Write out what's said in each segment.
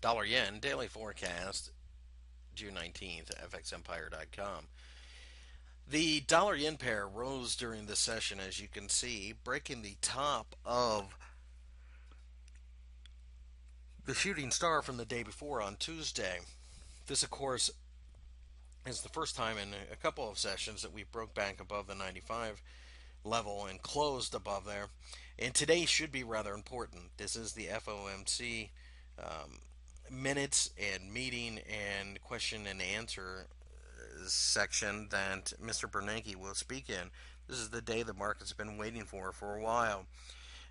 Dollar yen daily forecast, June 19th, fxempire.com. The dollar yen pair rose during this session, as you can see, breaking the top of the shooting star from the day before on Tuesday. This, of course, is the first time in a couple of sessions that we broke back above the 95 level and closed above there. And today should be rather important. This is the FOMC minutes and meeting and question and answer section that Mr. Bernanke will speak in. This is the day the market's been waiting for a while.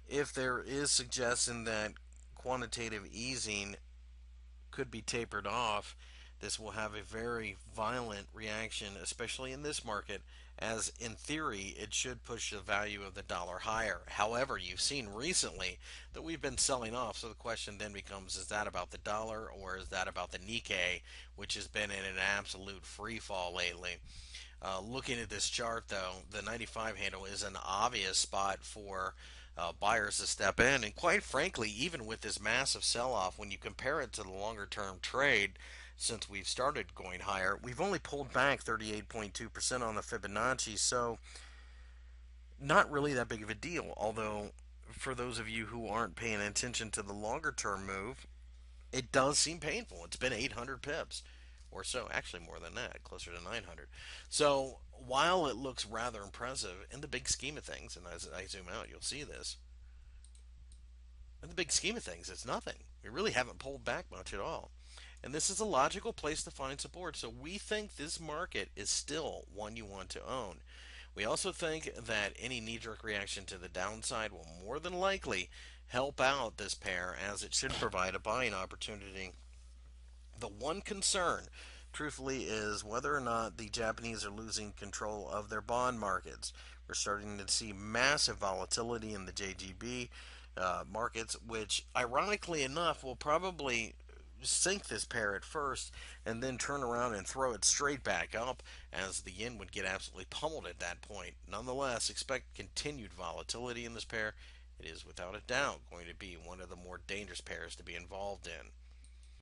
If there is suggestion that quantitative easing could be tapered off, this will have a very violent reaction, especially in this market, as in theory it should push the value of the dollar higher. However, you've seen recently that we've been selling off, so the question then becomes, is that about the dollar or is that about the Nikkei, which has been in an absolute free fall lately? Looking at this chart, though, the 95 handle is an obvious spot for buyers to step in. And quite frankly, even with this massive sell off, when you compare it to the longer term trade since we've started going higher, we've only pulled back 38.2% on the Fibonacci. So, not really that big of a deal. Although, for those of you who aren't paying attention to the longer term move, it does seem painful. It's been 800 pips or so, actually more than that, closer to 900. So while it looks rather impressive in the big scheme of things, and as I zoom out, you'll see this, in the big scheme of things, it's nothing. We really haven't pulled back much at all. And this is a logical place to find support. So we think this market is still one you want to own. We also think that any knee jerk reaction to the downside will more than likely help out this pair, as it should provide a buying opportunity. The one concern, truthfully, is whether or not the Japanese are losing control of their bond markets. We're starting to see massive volatility in the JGB markets, which, ironically enough, will probably sink this pair at first and then turn around and throw it straight back up, as the yen would get absolutely pummeled at that point. Nonetheless, expect continued volatility in this pair. It is without a doubt going to be one of the more dangerous pairs to be involved in.